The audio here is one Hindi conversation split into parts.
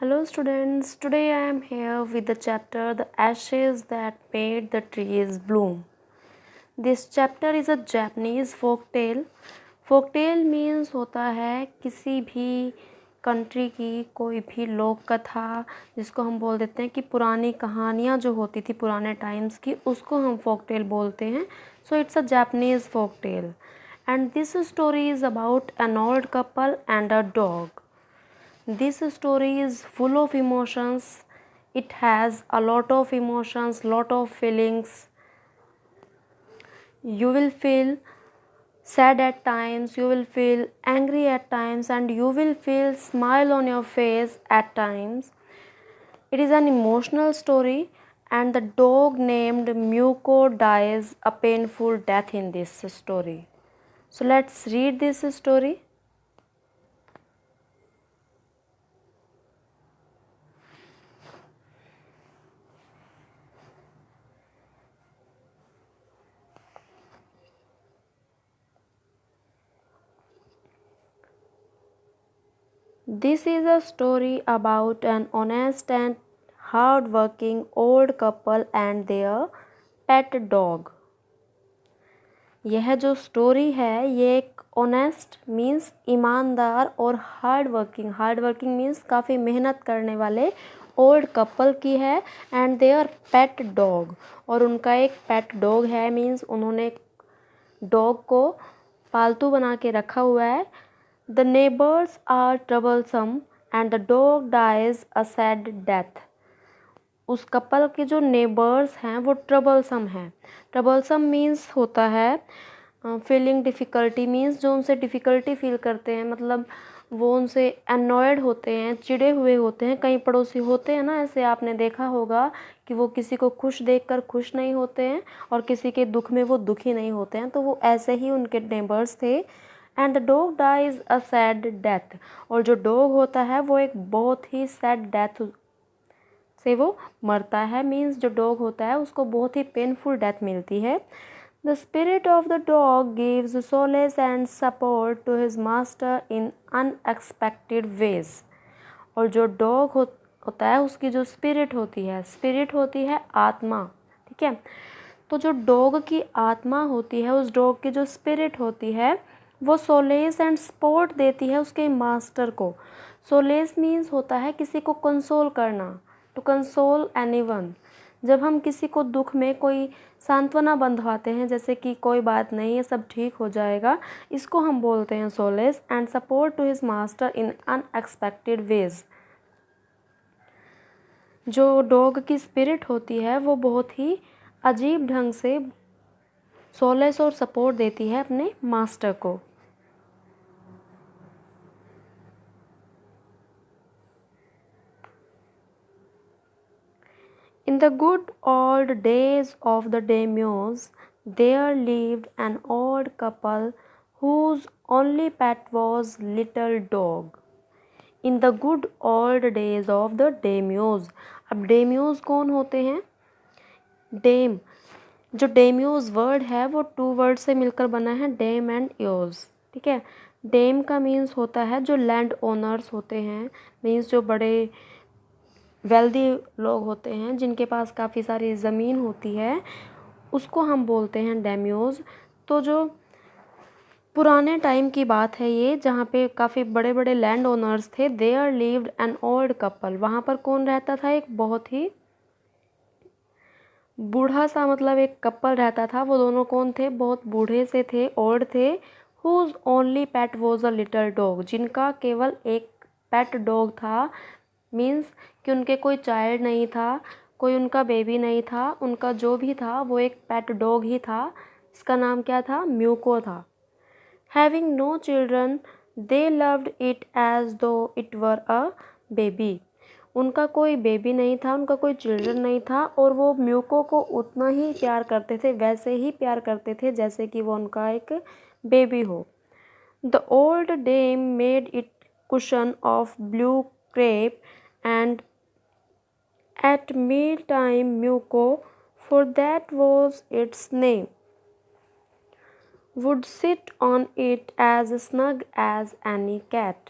Hello students, today I am here with the chapter The Ashes That Made the Trees Bloom. This chapter is a Japanese folk tale. Folk tale means होता है किसी भी कंट्री की कोई भी लोक कथा जिसको हम बोल देते हैं कि पुरानी कहानियाँ जो होती थी पुराने टाइम्स की उसको हम folk tale बोलते हैं. So it's a Japanese folk tale. And this story is about an old couple and a dog. This story is full of emotions. It has a lot of emotions, lot of feelings. You will feel sad at times, you will feel angry at times, and you will feel smile on your face at times. It is an emotional story, and the dog named Muko dies a painful death in this story. So let's read this story. This is a story about an honest and hard-working old couple and their pet dog. यह जो स्टोरी है ये एक ऑनेस्ट मीन्स ईमानदार और हार्ड वर्किंग मीन्स काफ़ी मेहनत करने वाले ओल्ड कपल की है एंड देयर पेट डॉग और उनका एक पेट डॉग है मीन्स उन्होंने डॉग को पालतू बना के रखा हुआ है. The neighbors are troublesome and the dog dies a sad death. उस कपल के जो नेबर्स हैं वो ट्रबलसम हैं. ट्रबलसम मीन्स होता है फीलिंग डिफ़िकल्टी मीन्स जो उनसे डिफ़िकल्टी फील करते हैं मतलब वो उनसे अनॉयड होते हैं, चिढ़े हुए होते हैं. कई पड़ोसी होते हैं ना ऐसे, आपने देखा होगा कि वो किसी को खुश देखकर खुश नहीं होते हैं और किसी के दुख में वो दुखी नहीं होते हैं. तो वो ऐसे ही उनके नेबर्स थे. And the dog dies a sad death और जो डॉग होता है वो एक बहुत ही सैड डेथ से वो मरता है. मीन्स जो डॉग होता है उसको बहुत ही पेनफुल डेथ मिलती है. The spirit of the dog gives solace and support to his master in unexpected ways. और जो डॉग होता है उसकी जो स्पिरिट होती है आत्मा. ठीक है, तो जो डॉग की आत्मा होती है उस डॉग की जो स्पिरिट होती है वो सोलेस एंड सपोर्ट देती है उसके मास्टर को. सोलेस मीन्स होता है किसी को कंसोल करना, टू कंसोल एनीवन. जब हम किसी को दुख में कोई सांत्वना बंधवाते हैं जैसे कि कोई बात नहीं है सब ठीक हो जाएगा, इसको हम बोलते हैं solace. And support to his master in unexpected ways. जो डॉग की स्पिरिट होती है वो बहुत ही अजीब ढंग से सोलेस और सपोर्ट देती है अपने मास्टर को. In the good old days of the daimyos, there lived an old couple whose only pet was little dog. In the good old days of the daimyos. अब daimyos कौन होते हैं? डेम, जो डेम्योज वर्ड है वो 2 वर्ड से मिलकर बना है, डेम एंड योज. ठीक है, डेम का मीन्स होता है जो लैंड ओनर्स होते हैं, मीन्स जो बड़े वेल्दी लोग होते हैं जिनके पास काफ़ी सारी ज़मीन होती है उसको हम बोलते हैं डेम्योज. तो जो पुराने टाइम की बात है ये जहाँ पे काफ़ी बड़े बड़े लैंड ओनर्स थे. There lived an old couple. वहाँ पर कौन रहता था? एक बहुत ही बूढ़ा सा मतलब एक कपल रहता था. वो दोनों कौन थे? बहुत बूढ़े से थे, ओल्ड थे. Whose only pet was a little dog. जिनका केवल एक पेट डॉग था. मीन्स कि उनके कोई चाइल्ड नहीं था, कोई उनका बेबी नहीं था. उनका जो भी था वो एक पेट डॉग ही था. इसका नाम क्या था? म्यूको था. Having no children they loved it as though it were a baby. उनका कोई बेबी नहीं था, उनका कोई चिल्ड्रन नहीं था और वो म्यूको को उतना ही प्यार करते थे, वैसे ही प्यार करते थे जैसे कि वो उनका एक बेबी हो. The old dame made it cushion of blue crape and at mealtime Muko, for that was its name, would sit on it as snug as any cat.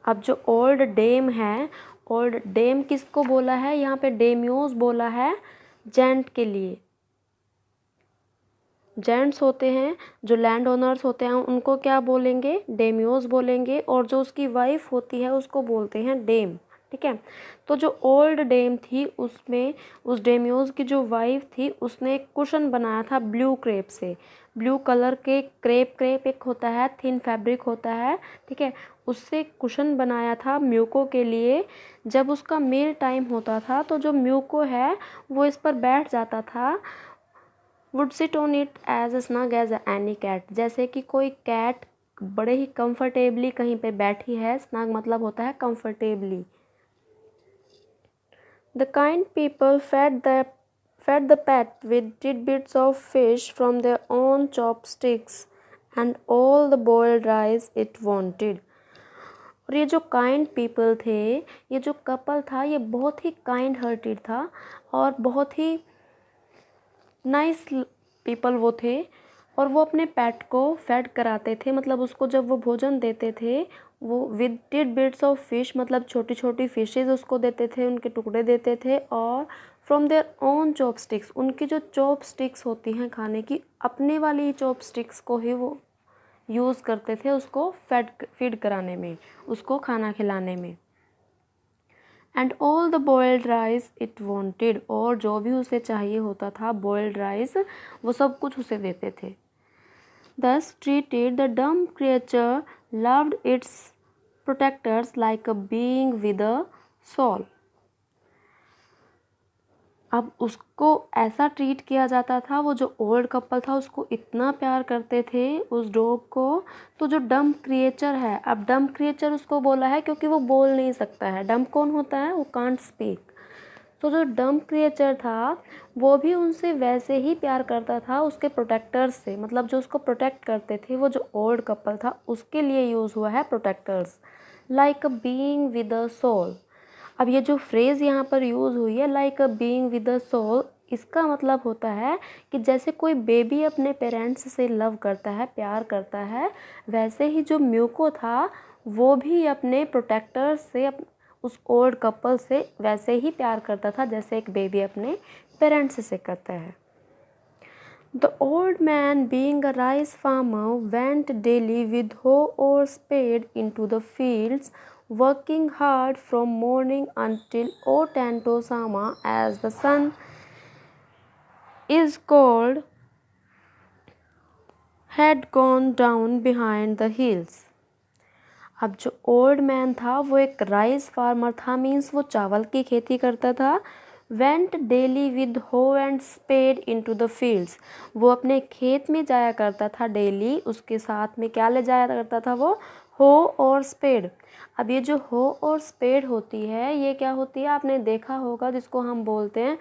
अब जो ओल्ड डेम है ओल्ड डेम किसको बोला है, यहाँ पे डेमियोस बोला है जेंट के लिए। जेंट्स होते हैं जो लैंड ओनर्स होते हैं उनको क्या बोलेंगे, डेमियोस बोलेंगे, और जो उसकी वाइफ होती है उसको बोलते हैं डेम। ठीक है, तो जो ओल्ड डेम थी उसमें उस डेमियोस की जो वाइफ थी उसने एक कुशन बनाया था ब्लू क्रेप से। ब्लू कलर के क्रेप एक होता है, थिन फैब्रिक होता है, ठीक है, उससे कुशन बनाया था म्यूको के लिए। जब उसका मील टाइम होता था तो जो म्यूको है वो इस पर बैठ जाता था, would sit on it as snug as any cat, जैसे कि कोई कैट बड़े ही कंफर्टेबली कहीं पे बैठी है। स्नग मतलब होता है comfortably. The kind people fed the pet with tidbits of fish from their own chopsticks and all the boiled rice it wanted. और ये जो काइंड पीपल थे, ये जो कपल था, ये बहुत ही काइंड हार्टेड था और बहुत ही नाइस पीपल वो थे। और वो अपने पेट को फेड कराते थे, मतलब उसको जब वो भोजन देते थे वो विद टिड बिट्स ऑफ फिश, मतलब छोटी छोटी फिशेज उसको देते थे, उनके टुकड़े देते थे। और फ्रॉम देयर ओन चॉपस्टिक्स, उनकी जो चॉपस्टिक्स होती हैं खाने की, अपने वाली चॉपस्टिक्स को ही वो यूज़ करते थे उसको फीड कराने में, उसको खाना खिलाने में। And all the boiled rice it wanted, और जो भी उसे चाहिए होता था बॉयल्ड राइस, वो सब कुछ उसे देते थे। Thus treated, the dumb creature loved its protectors like a being with a soul. अब उसको ऐसा ट्रीट किया जाता था, वो जो ओल्ड कपल था उसको इतना प्यार करते थे उस डॉग को। तो जो डम्ब क्रिएचर है, अब डम्ब क्रिएचर उसको बोला है क्योंकि वो बोल नहीं सकता है। डम्ब कौन होता है, वो कांट स्पीक। तो जो डम्ब क्रिएचर था वो भी उनसे वैसे ही प्यार करता था उसके प्रोटेक्टर्स से, मतलब जो उसको प्रोटेक्ट करते थे, वो जो ओल्ड कपल था उसके लिए यूज़ हुआ है protectors. Like a being with a soul. अब ये जो फ्रेज़ यहाँ पर यूज़ हुई है like a being with a soul, इसका मतलब होता है कि जैसे कोई बेबी अपने पेरेंट्स से लव करता है, प्यार करता है, वैसे ही जो म्यूको था वो भी अपने प्रोटेक्टर से, उस ओल्ड कपल से वैसे ही प्यार करता था जैसे एक बेबी अपने पेरेंट्स से करता है। The old man, being a rice farmer, went daily with hoe or spade into the fields, working hard from morning until Otantosama, as the sun is called, had gone down behind the hills. अब जो ओल्ड मैन था वो एक राइस फार्मर था, मीन्स वो चावल की खेती करता था। Went daily with hoe and spade into the fields, वो अपने खेत में जाया करता था डेली, उसके साथ में क्या ले जाया करता था वो, हो और स्पेड। अब ये जो हो और स्पेड होती है ये क्या होती है, आपने देखा होगा, जिसको हम बोलते हैं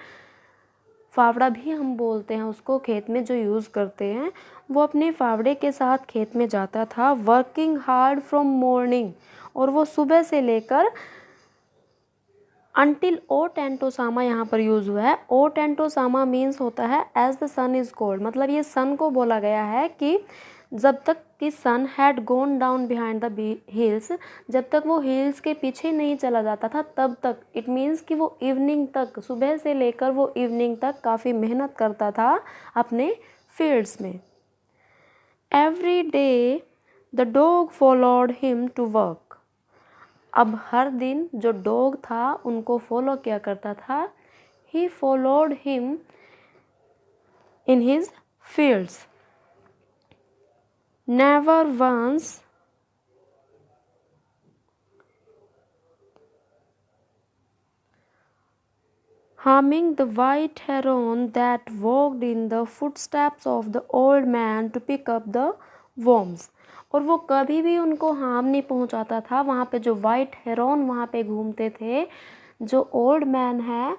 फावड़ा भी हम बोलते हैं उसको, खेत में जो यूज़ करते हैं। वो अपने फावड़े के साथ खेत में जाता था, वर्किंग हार्ड फ्रॉम मॉर्निंग, और वो सुबह से लेकर अनटिल ओ टेंटोसामा यहाँ पर यूज़ हुआ है। ओ टेंटोसामा मीन्स होता है as the sun is cold, मतलब ये सन को बोला गया है कि जब तक कि sun had gone down behind the hills, जब तक वो हिल्स के पीछे नहीं चला जाता था तब तक, इट मीन्स कि वो इवनिंग तक, सुबह से लेकर वो इवनिंग तक काफ़ी मेहनत करता था अपने फील्ड्स में। Every day the dog followed him to work, अब हर दिन जो डॉग था उनको फॉलो किया करता था। He followed him in his fields, never once harming the white heron that walked in the footsteps of the old man to pick up the worms, और वो कभी भी उनको हार्म नहीं पहुंचाता था। वहाँ पे जो वाइट हेरोन वहाँ पे घूमते थे, जो ओल्ड मैन है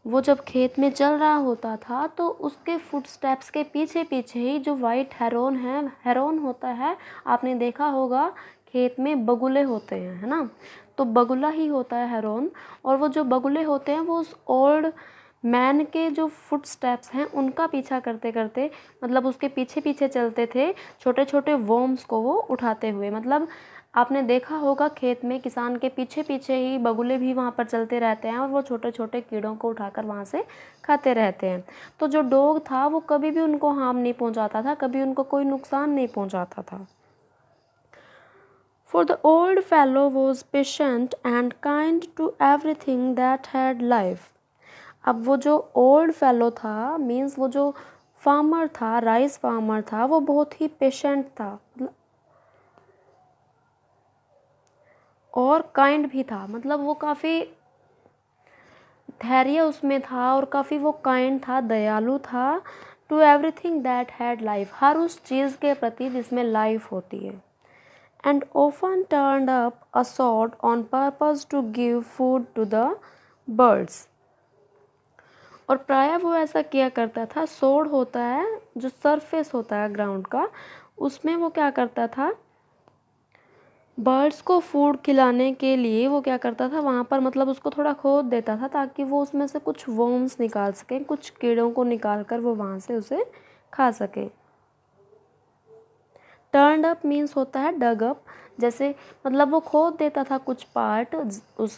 वो जब खेत में चल रहा होता था तो उसके फुटस्टेप्स के पीछे पीछे ही जो वाइट हेरोन है, हेरोन होता है, आपने देखा होगा खेत में बगुले होते हैं, है ना, तो बगुला ही होता है हेरोन। और वो जो बगुले होते हैं वो उस ओल्ड मैन के जो फुटस्टेप्स हैं उनका पीछा करते करते, मतलब उसके पीछे पीछे चलते थे, छोटे छोटे वर्म्स को वो उठाते हुए। मतलब आपने देखा होगा खेत में किसान के पीछे पीछे ही बगुले भी वहाँ पर चलते रहते हैं और वो छोटे छोटे कीड़ों को उठाकर वहाँ से खाते रहते हैं। तो जो डॉग था वो कभी भी उनको हार्म नहीं पहुँचाता था, कभी उनको कोई नुकसान नहीं पहुँचाता था। For the old fellow was patient and kind to everything that had life. अब वो जो ओल्ड फेलो था मीन्स वो जो फार्मर था, राइस फार्मर था, वो बहुत ही पेशेंट था और काइंड भी था। मतलब वो काफ़ी धैर्य उसमें था और काफ़ी वो काइंड था, दयालु था। To everything that had life, हर उस चीज़ के प्रति जिसमें लाइफ होती है। And often turned up a sword on purpose to give food to the birds. और प्रायः वो ऐसा किया करता था। सोड होता है जो सरफेस होता है ग्राउंड का, उसमें वो क्या करता था, बर्ड्स को फूड खिलाने के लिए वो क्या करता था वहाँ पर, मतलब उसको थोड़ा खोद देता था ताकि वो उसमें से कुछ वर्म्स निकाल सके, कुछ कीड़ों को निकाल कर वो वहाँ से उसे खा सके। टर्न्ड अप मीन्स होता है डग अप, जैसे मतलब वो खोद देता था कुछ पार्ट उस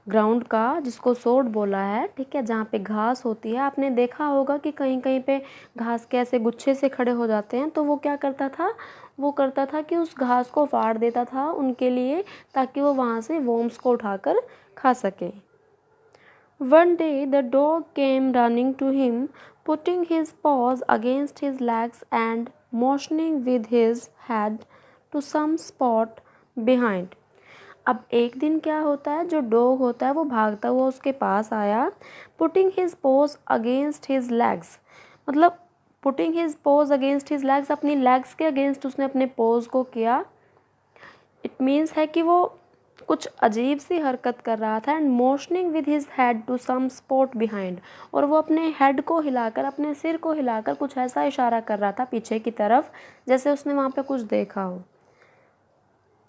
ग्राउंड का जिसको सोड बोला है, ठीक है, जहाँ पे घास होती है। आपने देखा होगा कि कहीं कहीं पे घास के ऐसे गुच्छे से खड़े हो जाते हैं, तो वो क्या करता था, वो करता था कि उस घास को फाड़ देता था उनके लिए, ताकि वो वहाँ से वर्म्स को उठाकर खा सके। One day the dog came running to him, putting his paws against his legs and motioning with his head to some spot behind. अब एक दिन क्या होता है, जो डॉग होता है वो भागता हुआ उसके पास आया। Putting his paws against his legs, मतलब putting his paws against his legs, अपनी लेग्स के अगेंस्ट उसने अपने पोज को किया। इट मीन्स है कि वो कुछ अजीब सी हरकत कर रहा था। And motioning with his head to some spot behind, और वो अपने हेड को हिलाकर, अपने सिर को हिलाकर कुछ ऐसा इशारा कर रहा था पीछे की तरफ, जैसे उसने वहाँ पे कुछ देखा हो।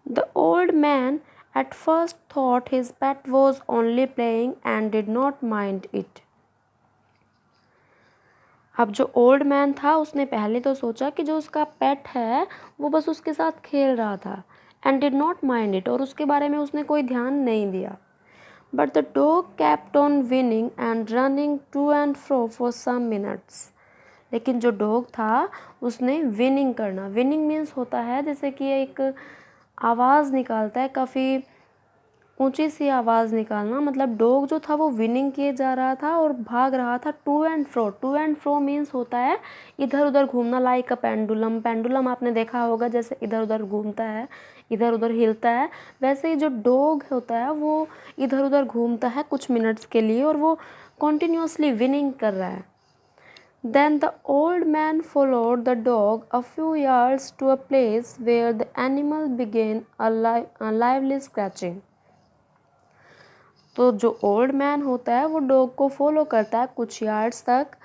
The old man at first thought his pet was only playing and did not mind it. अब जो ओल्ड मैन था उसने पहले तो सोचा कि जो उसका पेट है वो बस उसके साथ खेल रहा था, and did not mind it, और उसके बारे में उसने कोई ध्यान नहीं दिया। But the dog kept on winning and running to and fro for some minutes. लेकिन जो डॉग था उसने विनिंग करना, विनिंग मीन्स होता है जैसे कि एक आवाज़ निकालता है, काफ़ी ऊंची सी आवाज़ निकालना। मतलब डॉग जो था वो विनिंग किए जा रहा था और भाग रहा था to and fro. To and fro means होता है इधर उधर घूमना, लाइक अ पेंडुलम। पेंडुलम आपने देखा होगा, जैसे इधर उधर घूमता है, इधर उधर हिलता है, वैसे ही जो डॉग होता है वो इधर उधर घूमता है कुछ मिनट्स के लिए और वो कॉन्टिन्यूसली विनिंग कर रहा है। Then the old man followed the dog a few yards to a place where the animal began a lively scratching. तो जो ओल्ड मैन होता है वो डॉग को फॉलो करता है कुछ यार्ड्स तक।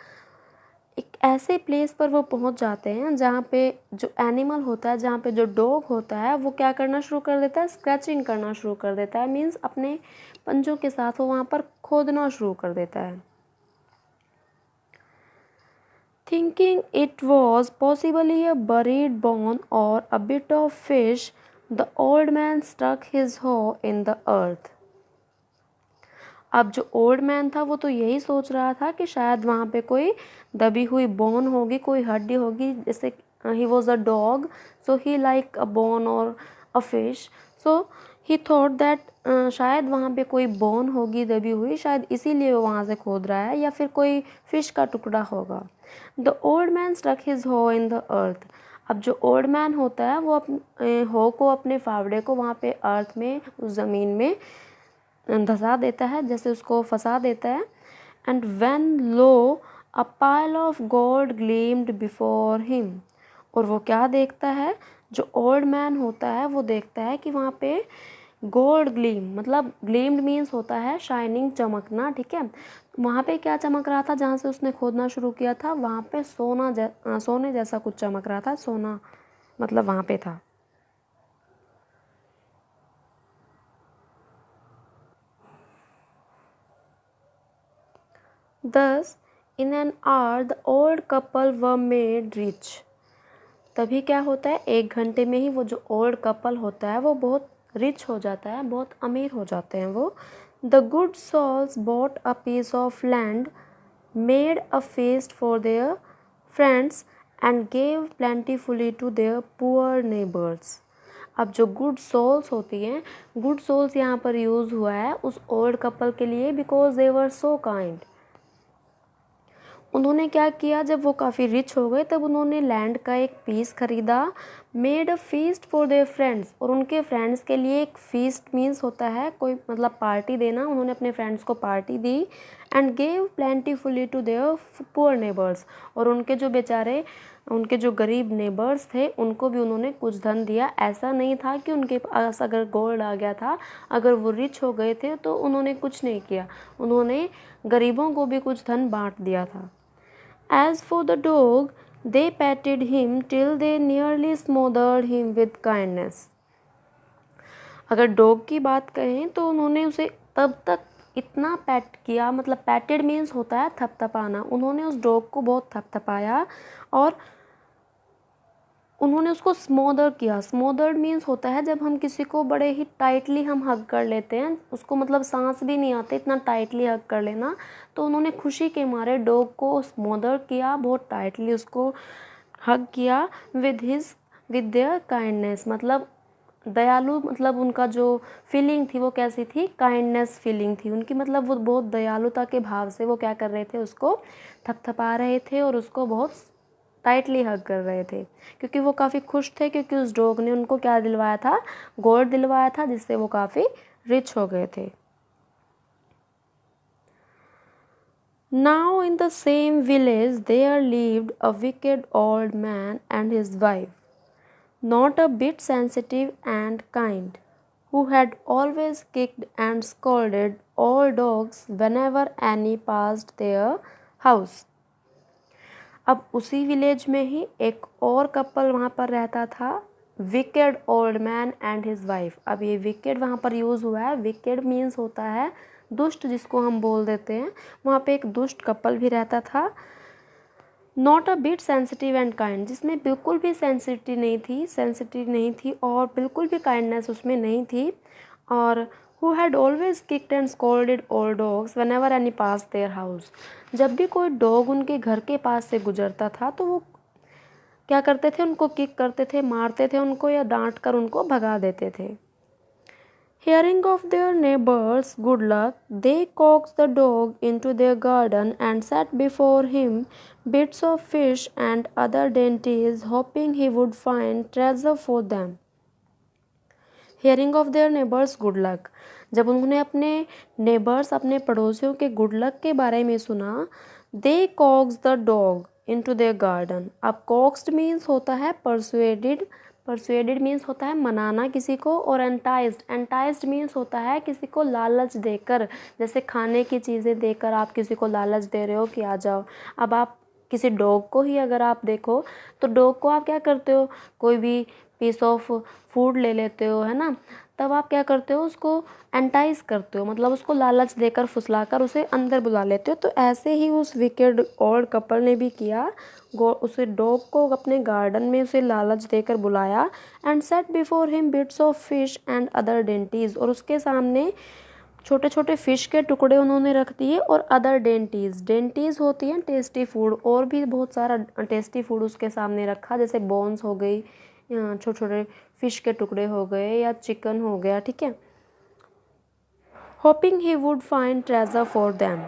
एक ऐसे प्लेस पर वो पहुंच जाते हैं जहाँ पे जो एनिमल होता है, जहाँ पे जो डॉग होता है वो क्या करना शुरू कर देता है, स्क्रैचिंग करना शुरू कर देता है। मीन्स अपने पंजों के साथ वो वहाँ पर खोदना शुरू कर देता है। Thinking it was possibly a buried bone or a bit of fish, the old man stuck his hoe in the earth. अब जो ओल्ड मैन था वो तो यही सोच रहा था कि शायद वहाँ पे कोई दबी हुई बोन होगी, कोई हड्डी होगी। जैसे ही was a dog, so he like a bone और a fish, so he thought that शायद वहाँ पे कोई बोन होगी दबी हुई, शायद इसीलिए वो वहाँ से खोद रहा है, या फिर कोई फिश का टुकड़ा होगा। The old man stuck his hoe in the earth. अब जो ओल्ड मैन होता है वो अपने हो को, अपने फावड़े को वहाँ पे अर्थ में, उस ज़मीन में धंसा देता है, जैसे उसको फंसा देता है। And when low a pile of gold gleamed before him, और वो क्या देखता है, जो ओल्ड मैन होता है वो देखता है कि वहाँ पे गोल्ड ग्लीम, मतलब ग्लीम्ड मीन्स होता है शाइनिंग, चमकना, ठीक है। वहाँ पे क्या चमक रहा था, जहाँ से उसने खोदना शुरू किया था वहाँ पे सोने जैसा कुछ चमक रहा था। सोना मतलब वहाँ पे था। Thus, in an hour, the old couple were made rich. तभी क्या होता है, 1 घंटे में ही वो जो ओल्ड कपल होता है वो बहुत रिच हो जाता है, बहुत अमीर हो जाते हैं वो। The good souls bought a piece of land, made a feast for their friends and gave plentifully to their poor neighbors। अब जो गुड सोल्स होती हैं, गुड सोल्स यहाँ पर यूज़ हुआ है उस ओल्ड कपल के लिए, because they were so kind. उन्होंने क्या किया, जब वो काफ़ी रिच हो गए तब उन्होंने लैंड का एक पीस खरीदा, made a feast for their friends, और उनके फ्रेंड्स के लिए एक फीस्ट मीन्स होता है कोई मतलब पार्टी देना, उन्होंने अपने फ्रेंड्स को पार्टी दी। And gave plentifully to their poor neighbours, और उनके जो बेचारे उनके जो गरीब नेबर्स थे उनको भी उन्होंने कुछ धन दिया। ऐसा नहीं था कि उनके पास अगर गोल्ड आ गया था, अगर वो रिच हो गए थे तो उन्होंने कुछ नहीं किया, उन्होंने गरीबों को भी कुछ धन बांट दिया था। As for the dog, they patted him till they nearly smothered him with kindness। अगर डॉग की बात करें तो उन्होंने उसे तब तक इतना पैट किया, मतलब पैटेड मीन्स होता है थपथपाना, उन्होंने उस डॉग को बहुत थपथपाया और उन्होंने उसको स्मोदर किया। स्मोदर्ड मीन्स होता है जब हम किसी को बड़े ही टाइटली हम हग कर लेते हैं, उसको मतलब सांस भी नहीं आते इतना टाइटली हग कर लेना, तो उन्होंने खुशी के मारे डॉग को स्मोदर किया, बहुत टाइटली उसको हग किया। विद देयर काइंडनेस, मतलब दयालु, मतलब उनका जो फीलिंग थी वो कैसी थी, काइंडनेस फीलिंग थी उनकी, मतलब वो बहुत दयालुता के भाव से वो क्या कर रहे थे, उसको थपथपा रहे थे और उसको बहुत टाइटली हग कर रहे थे, क्योंकि वो काफ़ी खुश थे, क्योंकि उस डॉग ने उनको क्या दिलवाया था, गोल्ड दिलवाया था, जिससे वो काफ़ी रिच हो गए थे। Now in the same village there lived a wicked old man and his wife, not a bit sensitive and kind, who had always kicked and scolded all dogs whenever any passed their house। अब उसी विलेज में ही एक और कपल वहाँ पर रहता था, wicked old man and his wife. अब ये विकेड वहाँ पर यूज़ हुआ है, विकेड मीन्स होता है दुष्ट, जिसको हम बोल देते हैं। वहाँ पे एक दुष्ट कपल भी रहता था, not a bit sensitive and kind, जिसमें बिल्कुल भी सेंसिटिव नहीं थी और बिल्कुल भी काइंडनेस उसमें नहीं थी, और who had always kicked and scolded all dogs whenever any passed their house। जब भी कोई डॉग उनके घर के पास से गुजरता था तो वो क्या करते थे, उनको किक करते थे, मारते थे उनको या डांट कर उनको भगा देते थे। Hearing of their neighbor's good luck, they coaxed the dog into their garden and set before him bits of fish and other dainties, hoping he would find treasure for them। Hearing of their neighbor's good luck, जब उन्होंने अपने नेबर्स, अपने पड़ोसियों के गुड लक के बारे में सुना, they coaxed the dog into their garden। अब coaxed मीन्स होता है परसुएडेड मीन्स होता है मनाना किसी को, और एंटाइज्ड मीन्स होता है किसी को लालच देकर, जैसे खाने की चीज़ें देकर आप किसी को लालच दे रहे हो कि आ जाओ। अब आप किसी डॉग को ही अगर आप देखो तो डॉग को आप क्या करते हो, कोई भी पीस ऑफ फूड ले लेते हो, है ना, तब आप क्या करते हो, उसको एंटाइज करते हो, मतलब उसको लालच देकर फुसलाकर उसे अंदर बुला लेते हो। तो ऐसे ही उस विकेड ओल्ड कपल ने भी किया, उसे डॉग को अपने गार्डन में उसे लालच देकर बुलाया, and set before him bits of fish and other dainties, और उसके सामने छोटे छोटे फ़िश के टुकड़े उन्होंने रख दिए, और अदर डेंटीज़ होती हैं टेस्टी फूड, और भी बहुत सारा टेस्टी फूड उसके सामने रखा, जैसे बोन्स हो गई, छोटे छोटे फ़िश के टुकड़े हो गए या चिकन हो गया, ठीक है। Hopping he would find treasure for them,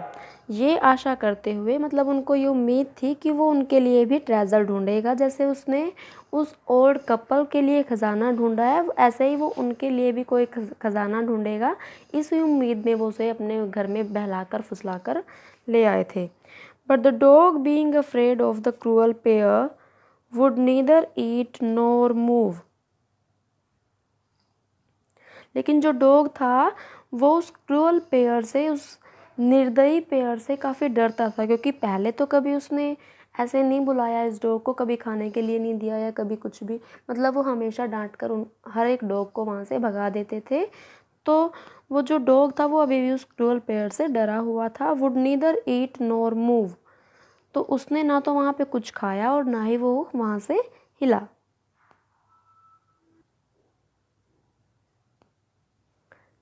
ये आशा करते हुए, मतलब उनको ये उम्मीद थी कि वो उनके लिए भी ट्रेजर ढूंढेगा, जैसे उसने उस ओल्ड कपल के लिए ख़जाना ढूंढा है, ऐसे ही वो उनके लिए भी कोई ख़जाना ढूंढेगा। इसी उम्मीद में वो उसे अपने घर में बहलाकर फुसलाकर ले आए थे। But the dog being afraid of the cruel pair would neither eat nor move. लेकिन जो डॉग था वो उस क्रूअल पेयर से, उस निर्दयी पेयर से काफ़ी डरता था, क्योंकि पहले तो कभी उसने ऐसे नहीं बुलाया इस डॉग को, कभी खाने के लिए नहीं दिया या कभी कुछ भी, मतलब वो हमेशा डांट कर हर एक डॉग को वहाँ से भगा देते थे। तो वो जो डॉग था वो अभी भी उस क्रूअल पेयर से डरा हुआ था। Would neither eat nor move, तो उसने ना तो वहाँ पे कुछ खाया और ना ही वो वहाँ से हिला।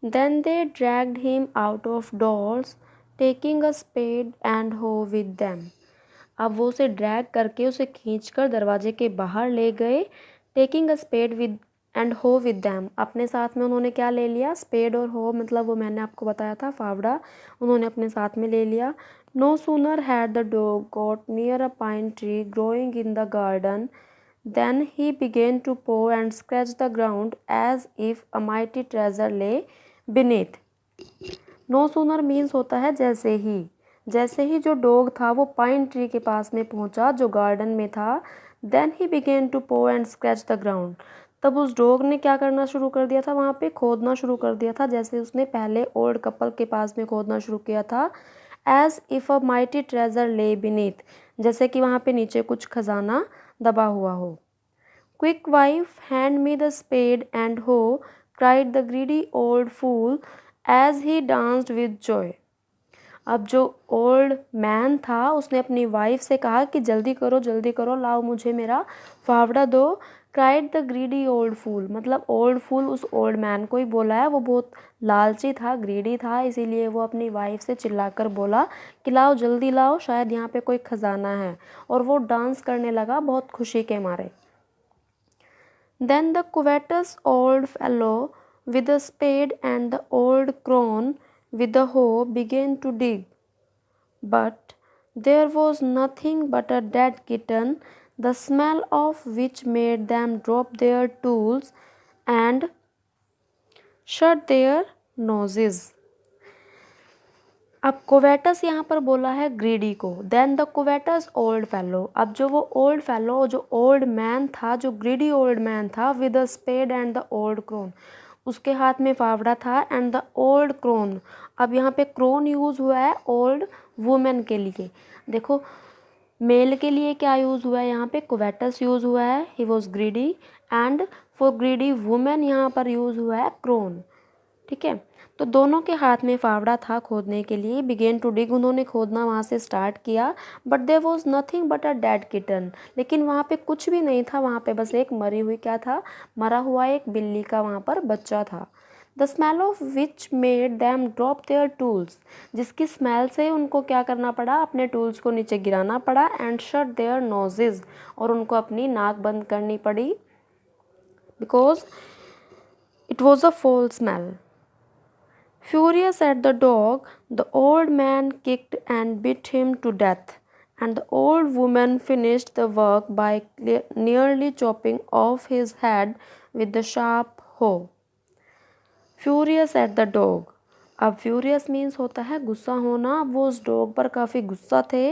Then they dragged him out of doors, taking a spade and hoe with them. अब वो उसे ड्रैग करके उसे खींचकर दरवाजे के बाहर ले गए. Taking a spade with and hoe with them, अपने साथ में उन्होंने क्या ले लिया? स्पेड और हो, मतलब वो मैंने आपको बताया था फावड़ा, उन्होंने अपने साथ में ले लिया. No sooner had the dog got near a pine tree growing in the garden then he began to paw and scratch the ground as if a mighty treasure lay beneath. No sooner means होता है जैसे ही जो डॉग था वो पाइन ट्री के पास में पहुंचा जो गार्डन में था. Then he began to paw and scratch the ground, तब उस डॉग ने क्या करना शुरू कर दिया था? वहाँ पे खोदना शुरू कर दिया था, जैसे उसने पहले ओल्ड कपल के पास में खोदना शुरू किया था. As if a mighty treasure lay beneath, जैसे कि वहाँ पे नीचे कुछ खजाना दबा हुआ हो. Quick wife hand me the spade and hoe, cried the greedy old fool as he danced with joy. अब जो ओल्ड मैन था उसने अपनी वाइफ से कहा कि जल्दी करो लाओ मुझे मेरा फावड़ा दो. Cried the greedy old fool, मतलब ओल्ड फूल उस ओल्ड मैन को ही बोला है, वो बहुत लालची था, ग्रीडी था, इसीलिए वो अपनी वाइफ से चिल्लाकर बोला कि लाओ जल्दी लाओ, शायद यहाँ पे कोई खजाना है. और वो डांस करने लगा बहुत खुशी के मारे. Then the covetous old fellow with the spade and the old crone with the hoe began to dig. But there was nothing but a dead kitten, the smell of which made them drop their tools and shut their noses. अब कोवेटस यहाँ पर बोला है ग्रीडी को. Then the covetous old fellow, अब जो वो ओल्ड फेलो, जो ओल्ड मैन था, जो ग्रीडी ओल्ड मैन था, with the spade and the old crone, उसके हाथ में फावड़ा था, एंड द ओल्ड क्रोन. अब यहाँ पे क्रोन यूज़ हुआ है ओल्ड वुमेन के लिए. देखो मेल के लिए क्या यूज़ हुआ है? यहाँ पे कोवेटस यूज़ हुआ है, he was greedy, and for greedy women यहाँ पर यूज़ हुआ है क्रोन. ठीक है, तो दोनों के हाथ में फावड़ा था खोदने के लिए. बिगेन टू डिग, उन्होंने खोदना वहाँ से स्टार्ट किया. But there was nothing but a dead kitten, लेकिन वहाँ पे कुछ भी नहीं था, वहाँ पे बस एक मरी हुई क्या था? मरा हुआ एक बिल्ली का वहाँ पर बच्चा था. The smell of which made them drop there tools, जिसकी स्मेल से उनको क्या करना पड़ा? अपने टूल्स को नीचे गिराना पड़ा. एंड शट देयर नोजेज, और उनको अपनी नाक बंद करनी पड़ी, बिकॉज इट वॉज अ फोल smell. Furious at the dog, the old man kicked and beat him to death, and the old woman finished the work by nearly chopping off his head with the sharp hoe. Furious at the dog. अब फ्यूरियस मीन्स होता है गुस्सा होना. वो उस डॉग पर काफ़ी गुस्सा थे.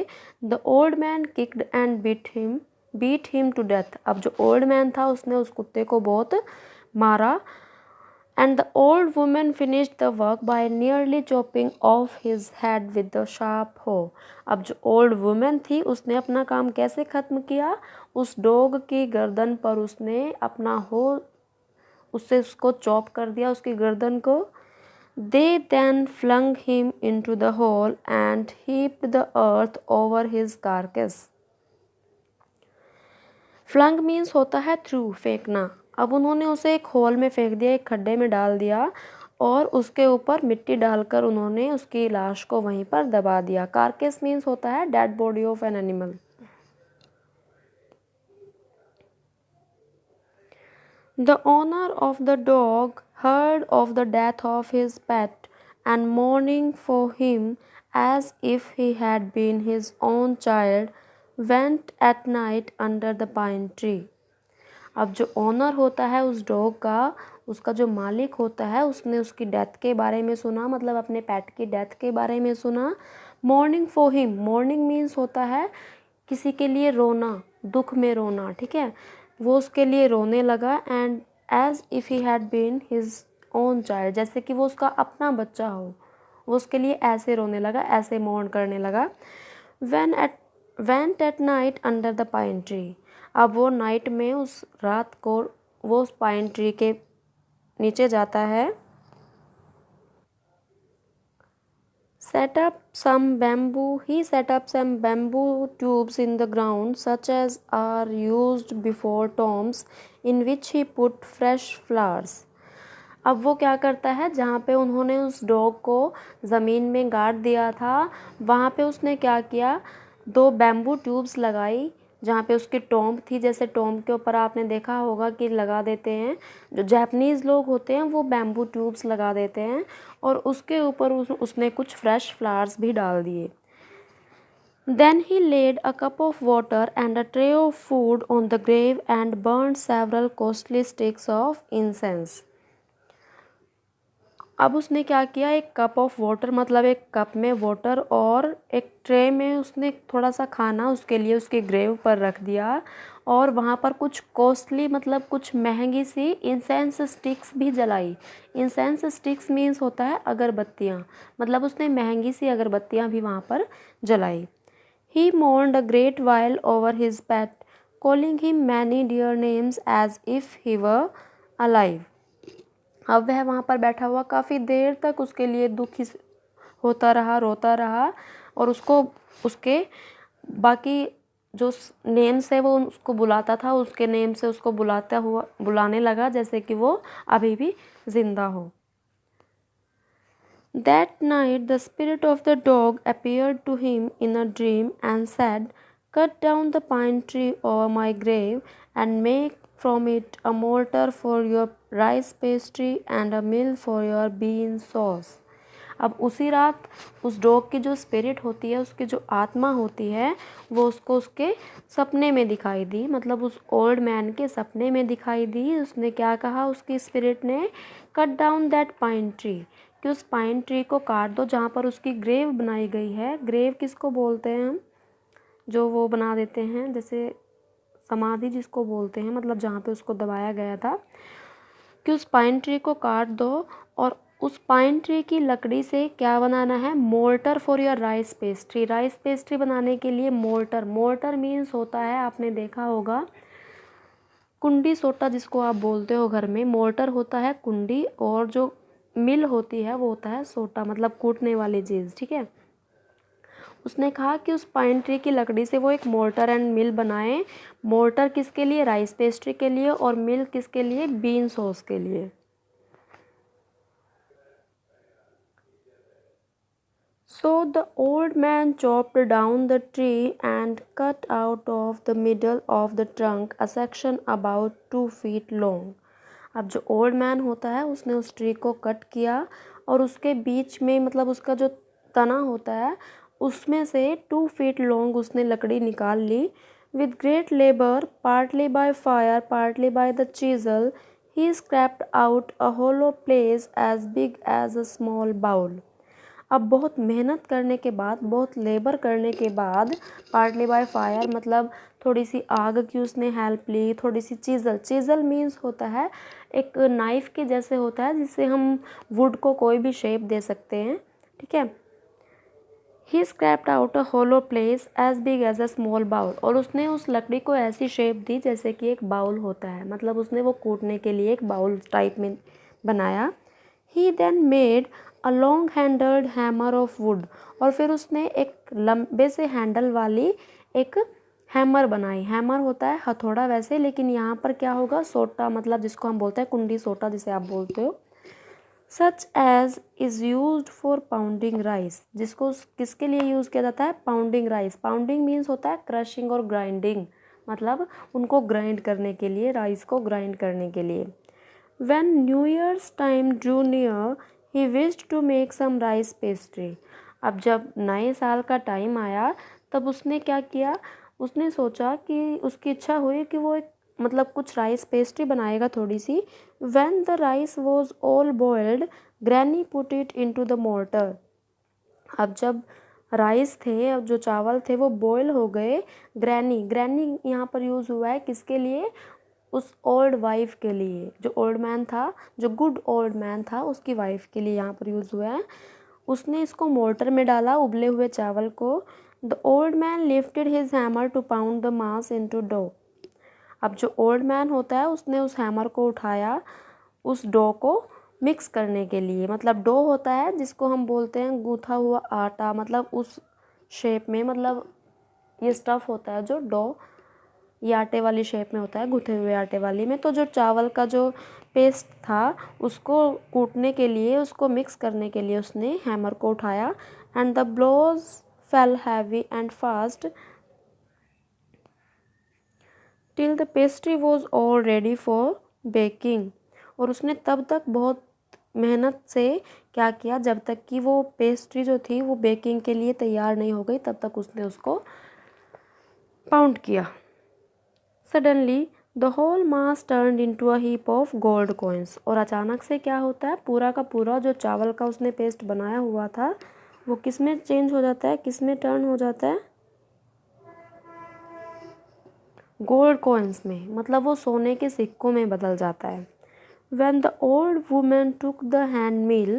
The old man kicked and beat him to death. अब जो ओल्ड मैन था उसने उस कुत्ते को बहुत मारा. And the old woman finished the work by nearly chopping off his head with the sharp hoe. अब जो old woman थी उसने अपना काम कैसे ख़त्म किया? उस डॉग की गर्दन पर उसने अपना हो उससे उसको चॉप कर दिया, उसकी गर्दन को. They then flung him into the hole and heaped the earth over his carcass. Flung means होता है थ्रू, फेंकना. अब उन्होंने उसे एक होल में फेंक दिया, एक खड्डे में डाल दिया, और उसके ऊपर मिट्टी डालकर उन्होंने उसकी लाश को वहीं पर दबा दिया. कार्केस मीन्स होता है dead body of an animal. The owner of the dog heard of the death of his pet and mourning for him as if he had been his own child, went at night under the pine tree. अब जो ओनर होता है उस डॉग का, उसका जो मालिक होता है, उसने उसकी डेथ के बारे में सुना, मतलब अपने पेट की डेथ के बारे में सुना. Morning for him, morning means होता है किसी के लिए रोना, दुख में रोना. ठीक है, वो उसके लिए रोने लगा. And as if he had been his own child, जैसे कि वो उसका अपना बच्चा हो, वो उसके लिए ऐसे रोने लगा, ऐसे मौन करने लगा. Went at night under the pine tree. अब वो नाइट में, उस रात को वो उस पाइन ट्री के नीचे जाता है. set up some bamboo tubes in the ground such as are used before tombs, in which he put fresh flowers. अब वो क्या करता है, जहाँ पे उन्होंने उस डॉग को ज़मीन में गाड़ दिया था, वहाँ पे उसने क्या किया, 2 बैम्बू ट्यूब्स लगाई जहाँ पे उसकी टॉम्ब थी। जैसे टॉम्ब के ऊपर आपने देखा होगा कि लगा देते हैं, जो जापानीज़ लोग होते हैं वो बैम्बू ट्यूब्स लगा देते हैं, और उसके ऊपर उसने कुछ फ्रेश फ्लावर्स भी डाल दिए। Then he laid a cup of water and a tray of food on the grave and burned several costly sticks of incense. अब उसने क्या किया, एक कप ऑफ वाटर, मतलब एक कप में वाटर और एक ट्रे में उसने थोड़ा सा खाना उसके लिए उसके ग्रेव पर रख दिया, और वहाँ पर कुछ कॉस्टली, मतलब कुछ महंगी सी इंसेंस स्टिक्स भी जलाई। इंसेंस स्टिक्स मीन्स होता है अगरबत्तियाँ, मतलब उसने महंगी सी अगरबत्तियाँ भी वहाँ पर जलाई। He mourned a great while over his pet, calling him many dear names as if he were alive. अब वह वहाँ पर बैठा हुआ काफ़ी देर तक उसके लिए दुखी होता रहा, रोता रहा, और उसको उसके बाकी जो नेम्स है वो उसको बुलाता था, उसके नेम से उसको बुलाने लगा जैसे कि वो अभी भी ज़िंदा हो। That night the spirit of the dog appeared to him in a dream and said, "Cut down the pine tree over my grave and make from it a mortar for your rice pastry and a mill for your bean sauce." अब उसी रात उस डॉग की जो स्पिरिट होती है, उसकी जो आत्मा होती है, वो उसको उसके सपने में दिखाई दी, मतलब उस ओल्ड मैन के सपने में दिखाई दी। उसने क्या कहा उसकी स्पिरिट ने, cut down that pine tree, कि उस पाइन ट्री को काट दो जहाँ पर उसकी ग्रेव बनाई गई है। ग्रेव किसको बोलते हैं हम, जो वो बना देते हैं, जैसे समाधि जिसको बोलते हैं, मतलब जहाँ पे उसको दबाया गया था, कि उस पाइन ट्री को काट दो, और उस पाइन ट्री की लकड़ी से क्या बनाना है, mortar for your rice pastry. Rice pastry बनाने के लिए मोल्टर, मोल्टर मीन्स होता है, आपने देखा होगा, कुंडी सोटा जिसको आप बोलते हो घर में, मोल्टर होता है कुंडी, और जो मिल होती है वो होता है सोटा, मतलब कूटने वाली चीज़, ठीक है। उसने कहा कि उस पाइन ट्री की लकड़ी से वो एक मोल्टर एंड मिल बनाए। मोल्टर किसके लिए, राइस पेस्ट्री के लिए, और मिल किसके लिए, बीन सॉस के लिए। So the old man chopped down the tree and cut out of the middle of the trunk a section about 2 feet long. अब जो ओल्ड मैन होता है उसने उस ट्री को कट किया, और उसके बीच में, मतलब उसका जो तना होता है उसमें से 2 फीट लॉन्ग उसने लकड़ी निकाल ली। With great labour, partly by fire partly by the chisel, he scraped out a hollow place as big as a small bowl. अब बहुत मेहनत करने के बाद, बहुत लेबर करने के बाद, पार्टली बाय फायर मतलब थोड़ी सी आग की उसने हेल्प ली, थोड़ी सी चीज़ल, चीज़ल मीन्स होता है एक नाइफ़ के जैसे होता है, जिससे हम वुड को कोई भी शेप दे सकते हैं, ठीक है। He scraped out a hollow place as big as a small bowl, और उसने उस लकड़ी को ऐसी शेप दी जैसे कि एक बाउल होता है, मतलब उसने वो कूटने के लिए एक बाउल टाइप में बनाया। He then made a long handled hammer of wood, और फिर उसने एक लंबे से हैंडल वाली एक हैमर बनाई। हैमर होता है हथौड़ा वैसे, लेकिन यहाँ पर क्या होगा, सोटा, मतलब जिसको हम बोलते हैं कुंडी सोटा जिसे आप बोलते हो। Such as is use for pounding rice, जिसको किसके लिए यूज़ किया जाता है, पाउंडिंग राइस। पाउंडिंग मीन्स होता है क्रशिंग और ग्राइंडिंग, मतलब उनको ग्राइंड करने के लिए, राइस को ग्राइंड करने के लिए। When New Year's time drew near, he wished to make some rice pastry. अब जब नए साल का टाइम आया तब उसने क्या किया, उसने सोचा कि उसकी इच्छा हुई कि वो एक, मतलब कुछ राइस पेस्ट्री बनाएगा थोड़ी सी। When the rice was all boiled, Granny put it into the mortar. अब जब राइस थे, अब जो चावल थे वो बॉयल हो गए, ग्रैनी, ग्रैनी यहाँ पर यूज़ हुआ है किसके लिए, उस ओल्ड वाइफ के लिए, जो ओल्ड मैन था, जो गुड ओल्ड मैन था, उसकी वाइफ के लिए यहाँ पर यूज़ हुआ है। उसने इसको मोर्टर में डाला, उबले हुए चावल को। The old man lifted his hammer to pound the mass into dough. अब जो ओल्ड मैन होता है उसने उस हैमर को उठाया उस डो को मिक्स करने के लिए, मतलब डो होता है जिसको हम बोलते हैं गूथा हुआ आटा, मतलब उस शेप में, मतलब ये स्टफ़ होता है जो डो, ये आटे वाली शेप में होता है, गूथे हुए आटे वाली में। तो जो चावल का जो पेस्ट था उसको कूटने के लिए, उसको मिक्स करने के लिए उसने हैमर को उठाया। And the blows fell heavy and fast till the pastry was all ready for baking. और उसने तब तक बहुत मेहनत से क्या किया, जब तक कि वो पेस्ट्री जो थी वो बेकिंग के लिए तैयार नहीं हो गई, तब तक उसने उसको पाउंड किया। Suddenly the whole mass turned into a heap of gold coins. और अचानक से क्या होता है, पूरा का पूरा जो चावल का उसने पेस्ट बनाया हुआ था वो किस में चेंज हो जाता है, किस में टर्न हो जाता है, गोल्ड कॉइन्स में, मतलब वो सोने के सिक्कों में बदल जाता है। When the old woman took the hand mill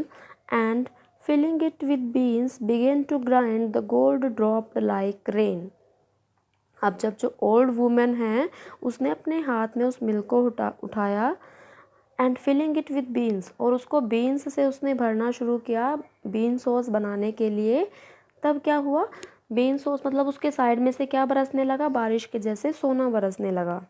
and filling it with beans began to grind, the gold dropped like rain. अब जब जो ओल्ड वुमेन है उसने अपने हाथ में उस मिल को उठाया and filling it with beans, और उसको बीन्स से उसने भरना शुरू किया बीन सॉस बनाने के लिए। तब क्या हुआ, बीन सॉस मतलब उसके साइड में से क्या बरसने लगा, बारिश के जैसे सोना बरसने लगा।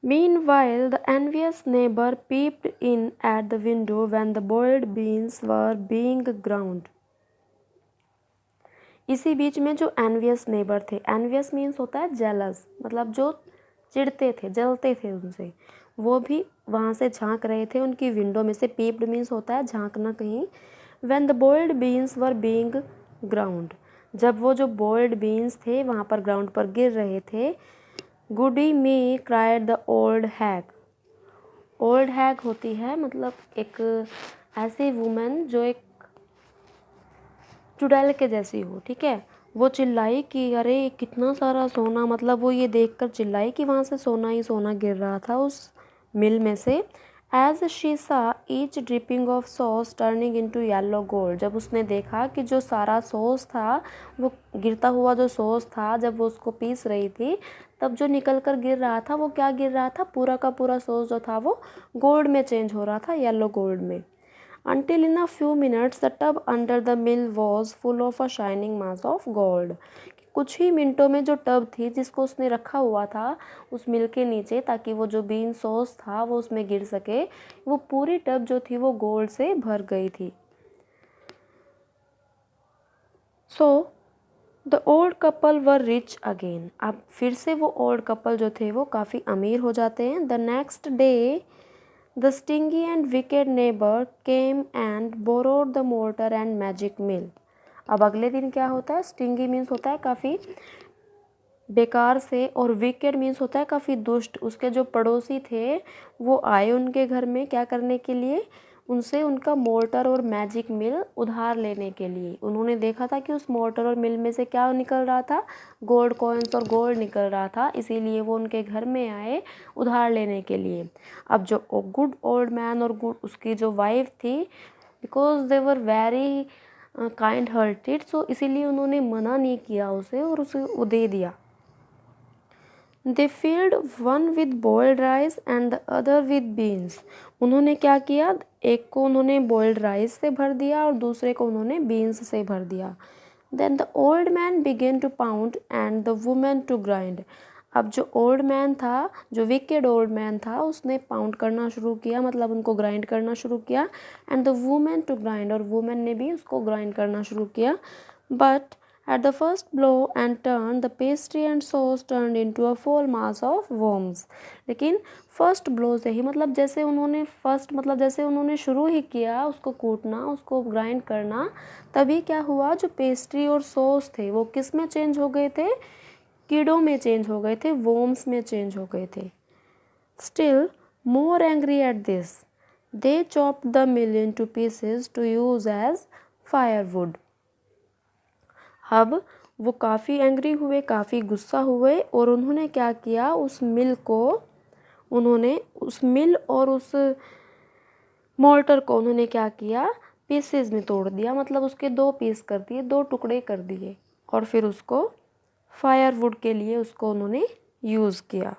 Meanwhile, the envious neighbor peeped in at the window when the boiled beans were being ground. इसी बीच में जो एनवियस नेबर थे, एनवियस मीन्स होता है जेलस, मतलब जो चिढ़ते थे, जलते थे उनसे, वो भी वहाँ से झांक रहे थे उनकी विंडो में से। पीप्ड मीन्स होता है झांकना कहीं। When the boiled beans were being ground, जब वो जो बॉइल्ड बीन्स थे वहाँ पर ग्राउंड पर गिर रहे थे। Goody me cried the old hag. Old hag होती है मतलब एक ऐसी वुमेन जो एक चुड़ैल के जैसी हो, ठीक है। वो चिल्लाई कि अरे कितना सारा सोना, मतलब वो ये देखकर चिल्लाई कि वहाँ से सोना ही सोना गिर रहा था उस मिल में से। एज शी सा each dripping of sauce turning into yellow gold, जब उसने देखा कि जो सारा सॉस था, वो गिरता हुआ जो सॉस था, जब वो उसको पीस रही थी तब जो निकल कर गिर रहा था वो क्या गिर रहा था, पूरा का पूरा सॉस जो था वो गोल्ड में चेंज हो रहा था, येलो गोल्ड में। Until in a few minutes the tub under the mill was full of a shining mass of gold. कुछ ही मिनटों में जो टब थी जिसको उसने रखा हुआ था उस मिल के नीचे ताकि वो जो बीन सॉस था वो उसमें गिर सके, वो पूरी टब जो थी वो गोल्ड से भर गई थी। So the old couple were rich again. अब फिर से वो ओल्ड कपल जो थे वो काफ़ी अमीर हो जाते हैं। The next day The stingy and wicked neighbor came and borrowed the mortar and magic mill. अब अगले दिन क्या होता है, स्टिंगी मीन्स होता है काफ़ी बेकार से, और विकेड मीन्स होता है काफ़ी दुष्ट। उसके जो पड़ोसी थे वो आए उनके घर में क्या करने के लिए, उनसे उनका मोर्टर और मैजिक मिल उधार लेने के लिए। उन्होंने देखा था कि उस मोर्टर और मिल में से क्या निकल रहा था, गोल्ड कॉइन्स और गोल्ड निकल रहा था, इसीलिए वो उनके घर में आए उधार लेने के लिए। अब जो गुड ओल्ड मैन और गुड उसकी जो वाइफ थी, because they were very kind hearted, so इसीलिए उन्होंने मना नहीं किया उसे और उसे वो दे दिया। They filled one with boiled rice and the other with beans. उन्होंने क्या किया, एक को उन्होंने बॉइल्ड राइस से भर दिया और दूसरे को उन्होंने बीन्स से भर दिया। Then the old man began to pound and the women to grind. अब जो ओल्ड मैन था, जो विकेड ओल्ड मैन था, उसने पाउंड करना शुरू किया, मतलब उनको ग्राइंड करना शुरू किया। And the women to grind, और वुमेन ने भी उसको ग्राइंड करना शुरू किया। But at the first blow and turn, the pastry and sauce turned into a full mass of worms. लेकिन फर्स्ट ब्लो से ही, मतलब जैसे उन्होंने फर्स्ट मतलब जैसे उन्होंने शुरू ही किया उसको कूटना, उसको ग्राइंड करना, तभी क्या हुआ, जो पेस्ट्री और सॉस थे वो किस में चेंज हो गए थे, कीड़ों में चेंज हो गए थे, वर्म्स में चेंज हो गए थे। Still more angry at this, they chopped the mill into pieces to use as firewood. अब वो काफ़ी एंग्री हुए, काफ़ी गुस्सा हुए, और उन्होंने क्या किया, उस मिल और उस मोल्टर को उन्होंने क्या किया, पीसेस में तोड़ दिया, मतलब उसके 2 पीस कर दिए, 2 टुकड़े कर दिए, और फिर उसको फायरवुड के लिए उसको उन्होंने यूज़ किया।